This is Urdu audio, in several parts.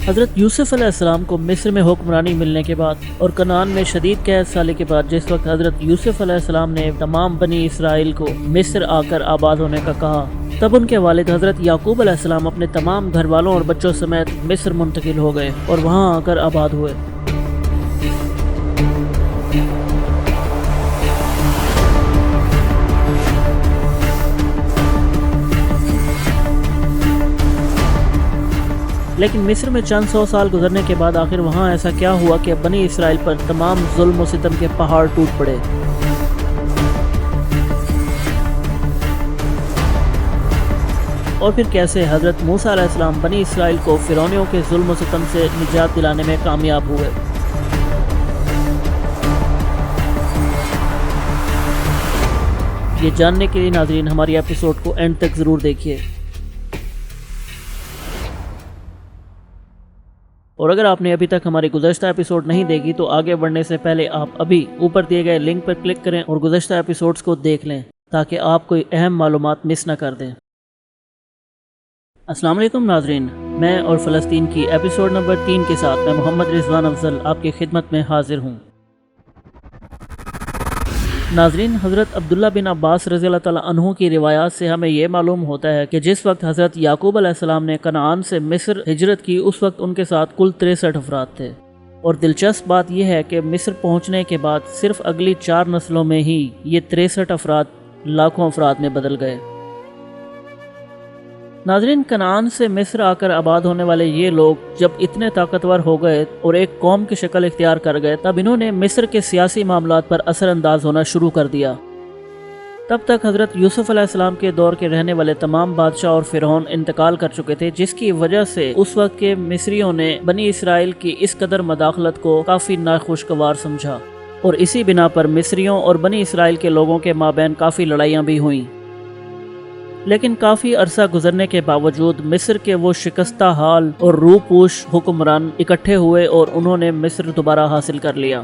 حضرت یوسف علیہ السلام کو مصر میں حکمرانی ملنے کے بعد اور کنعان میں شدید قحط سالی کے بعد جس وقت حضرت یوسف علیہ السلام نے تمام بنی اسرائیل کو مصر آ کر آباد ہونے کا کہا، تب ان کے والد حضرت یعقوب علیہ السلام اپنے تمام گھر والوں اور بچوں سمیت مصر منتقل ہو گئے اور وہاں آ کر آباد ہوئے۔ لیکن مصر میں چند سو سال گزرنے کے بعد آخر وہاں ایسا کیا ہوا کہ بنی اسرائیل پر تمام ظلم و ستم کے پہاڑ ٹوٹ پڑے؟ اور پھر کیسے حضرت موسیٰ علیہ السلام بنی اسرائیل کو فرعونیوں کے ظلم و ستم سے نجات دلانے میں کامیاب ہوئے؟ یہ جاننے کے لیے ناظرین ہماری ایپیسوڈ کو اینڈ تک ضرور دیکھیے۔ اور اگر آپ نے ابھی تک ہماری گزشتہ ایپیسوڈ نہیں دیکھی تو آگے بڑھنے سے پہلے آپ ابھی اوپر دیے گئے لنک پر کلک کریں اور گزشتہ ایپیسوڈز کو دیکھ لیں تاکہ آپ کوئی اہم معلومات مس نہ کر دیں۔ السلام علیکم ناظرین، میں اور فلسطین کی ایپیسوڈ نمبر 3 کے ساتھ میں محمد رضوان افضل آپ کی خدمت میں حاضر ہوں۔ ناظرین، حضرت عبداللہ بن عباس رضی اللہ تعالیٰ عنہ کی روایات سے ہمیں یہ معلوم ہوتا ہے کہ جس وقت حضرت یعقوب علیہ السلام نے کنعان سے مصر ہجرت کی اس وقت ان کے ساتھ کل 63 افراد تھے، اور دلچسپ بات یہ ہے کہ مصر پہنچنے کے بعد صرف اگلی 4 نسلوں میں ہی یہ 63 افراد لاکھوں افراد میں بدل گئے۔ ناظرین، کنعان سے مصر آ کر آباد ہونے والے یہ لوگ جب اتنے طاقتور ہو گئے اور ایک قوم کی شکل اختیار کر گئے تب انہوں نے مصر کے سیاسی معاملات پر اثر انداز ہونا شروع کر دیا۔ تب تک حضرت یوسف علیہ السلام کے دور کے رہنے والے تمام بادشاہ اور فرعون انتقال کر چکے تھے، جس کی وجہ سے اس وقت کے مصریوں نے بنی اسرائیل کی اس قدر مداخلت کو کافی ناخوشگوار سمجھا، اور اسی بنا پر مصریوں اور بنی اسرائیل کے لوگوں کے مابین کافی لڑائیاں بھی ہوئیں۔ لیکن کافی عرصہ گزرنے کے باوجود مصر کے وہ شکستہ حال اور روح پوش حکمران اکٹھے ہوئے اور انہوں نے مصر دوبارہ حاصل کر لیا،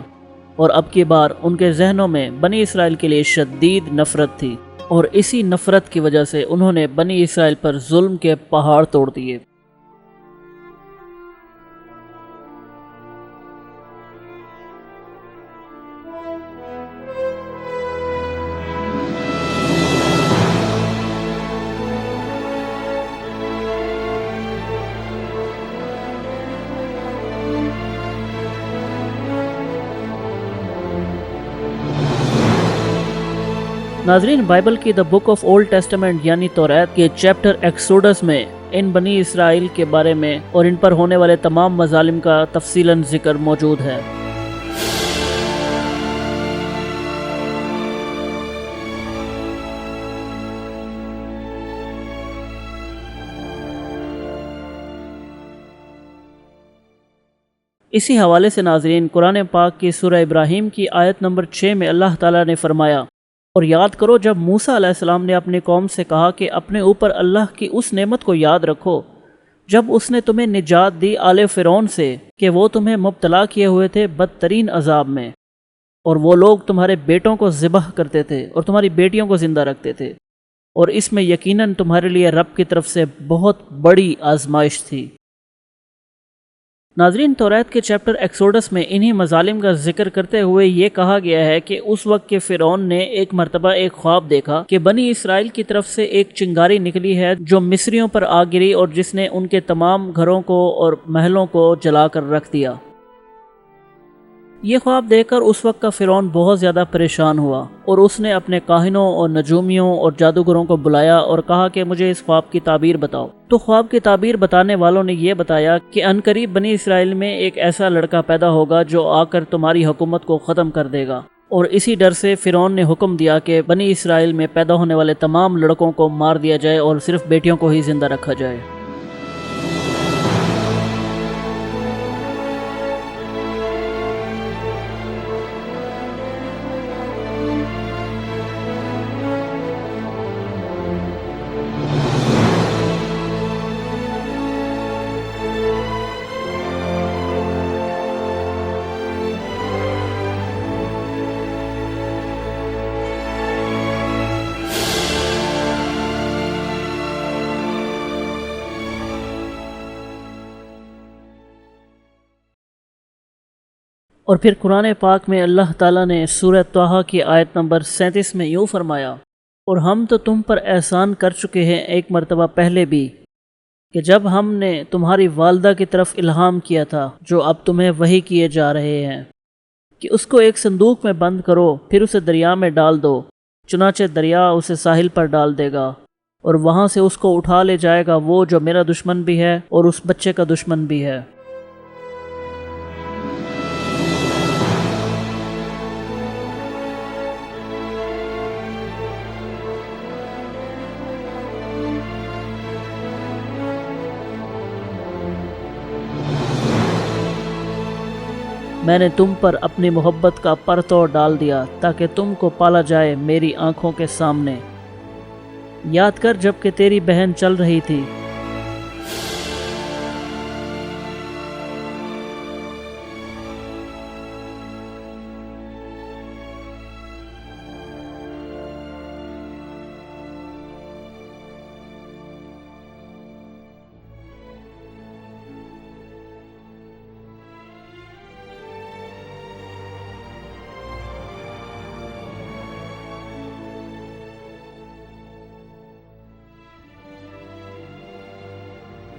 اور اب کی بار ان کے ذہنوں میں بنی اسرائیل کے لیے شدید نفرت تھی، اور اسی نفرت کی وجہ سے انہوں نے بنی اسرائیل پر ظلم کے پہاڑ توڑ دیے۔ ناظرین، بائبل کی دا بک آف اولڈ ٹیسٹمنٹ یعنی توریت کے چیپٹر ایکسوڈس میں ان بنی اسرائیل کے بارے میں اور ان پر ہونے والے تمام مظالم کا تفصیلاً ذکر موجود ہے۔ اسی حوالے سے ناظرین، قرآن پاک کی سورہ ابراہیم کی آیت نمبر 6 میں اللہ تعالیٰ نے فرمایا، اور یاد کرو جب موسیٰ علیہ السلام نے اپنی قوم سے کہا کہ اپنے اوپر اللہ کی اس نعمت کو یاد رکھو جب اس نے تمہیں نجات دی آل فرعون سے کہ وہ تمہیں مبتلا کیے ہوئے تھے بدترین عذاب میں، اور وہ لوگ تمہارے بیٹوں کو ذبح کرتے تھے اور تمہاری بیٹیوں کو زندہ رکھتے تھے، اور اس میں یقیناً تمہارے لیے رب کی طرف سے بہت بڑی آزمائش تھی۔ ناظرین، توریت کے چیپٹر ایکسوڈس میں انہی مظالم کا ذکر کرتے ہوئے یہ کہا گیا ہے کہ اس وقت کے فرعون نے ایک مرتبہ ایک خواب دیکھا کہ بنی اسرائیل کی طرف سے ایک چنگاری نکلی ہے جو مصریوں پر آ گری اور جس نے ان کے تمام گھروں کو اور محلوں کو جلا کر رکھ دیا۔ یہ خواب دیکھ کر اس وقت کا فرعون بہت زیادہ پریشان ہوا، اور اس نے اپنے کاہنوں اور نجومیوں اور جادوگروں کو بلایا اور کہا کہ مجھے اس خواب کی تعبیر بتاؤ۔ تو خواب کی تعبیر بتانے والوں نے یہ بتایا کہ عنقریب بنی اسرائیل میں ایک ایسا لڑکا پیدا ہوگا جو آ کر تمہاری حکومت کو ختم کر دے گا، اور اسی ڈر سے فرعون نے حکم دیا کہ بنی اسرائیل میں پیدا ہونے والے تمام لڑکوں کو مار دیا جائے اور صرف بیٹیوں کو ہی زندہ رکھا جائے۔ اور پھر قرآن پاک میں اللہ تعالیٰ نے سورہ طٰہٰ کی آیت نمبر 37 میں یوں فرمایا، اور ہم تو تم پر احسان کر چکے ہیں ایک مرتبہ پہلے بھی، کہ جب ہم نے تمہاری والدہ کی طرف الہام کیا تھا جو اب تمہیں وحی کیے جا رہے ہیں، کہ اس کو ایک صندوق میں بند کرو، پھر اسے دریا میں ڈال دو، چنانچہ دریا اسے ساحل پر ڈال دے گا، اور وہاں سے اس کو اٹھا لے جائے گا وہ جو میرا دشمن بھی ہے اور اس بچے کا دشمن بھی ہے۔ میں نے تم پر اپنی محبت کا پرتو ڈال دیا تاکہ تم کو پالا جائے میری آنکھوں کے سامنے۔ یاد کر جب کہ تیری بہن چل رہی تھی،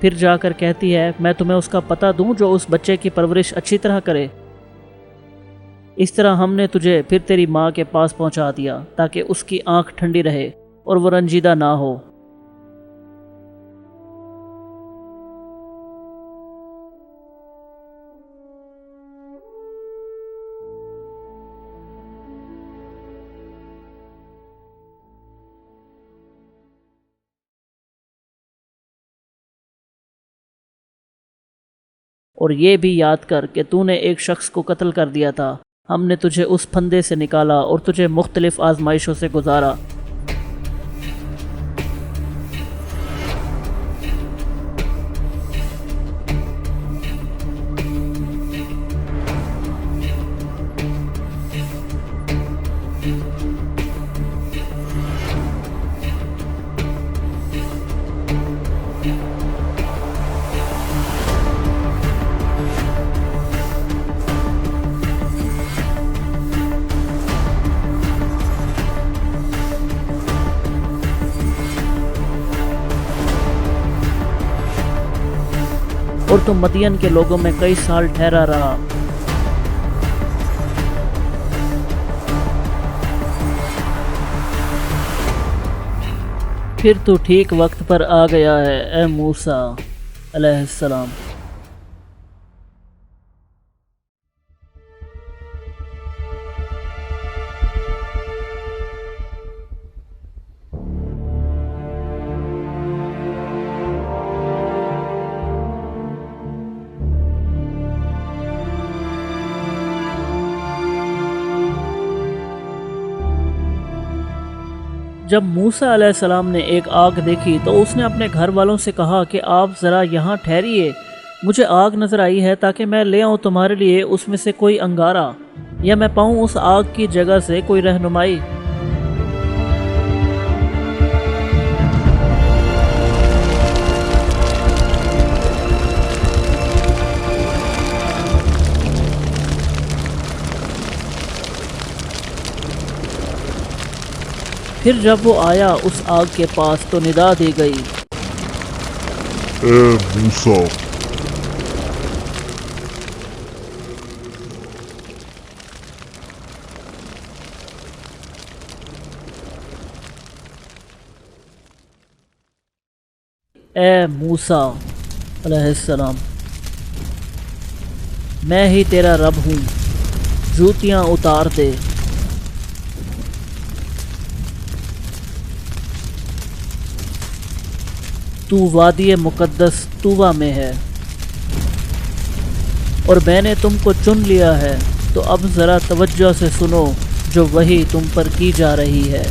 پھر جا کر کہتی ہے میں تمہیں اس کا پتہ دوں جو اس بچے کی پرورش اچھی طرح کرے۔ اس طرح ہم نے تجھے پھر تیری ماں کے پاس پہنچا دیا تاکہ اس کی آنکھ ٹھنڈی رہے اور وہ رنجیدہ نہ ہو۔ اور یہ بھی یاد کر کہ تو نے ایک شخص کو قتل کر دیا تھا، ہم نے تجھے اس پھندے سے نکالا اور تجھے مختلف آزمائشوں سے گزارا۔ اور تم مدین کے لوگوں میں کئی سال ٹھہرا رہا۔ پھر تو ٹھیک وقت پر آ گیا ہے اے موسیٰ علیہ السلام۔ جب موسیٰ علیہ السلام نے ایک آگ دیکھی تو اس نے اپنے گھر والوں سے کہا کہ آپ ذرا یہاں ٹھہریے، مجھے آگ نظر آئی ہے تاکہ میں لے آؤں تمہارے لیے اس میں سے کوئی انگارہ، یا میں پاؤں اس آگ کی جگہ سے کوئی رہنمائی۔ پھر جب وہ آیا اس آگ کے پاس تو ندا دی گئی، اے موسیٰ، اے موسیٰ علیہ السلام، میں ہی تیرا رب ہوں، جوتیاں اتار دے۔ تو وادی مقدس طوبہ میں ہے اور میں نے تم کو چن لیا ہے، تو اب ذرا توجہ سے سنو جو وحی تم پر کی جا رہی ہے۔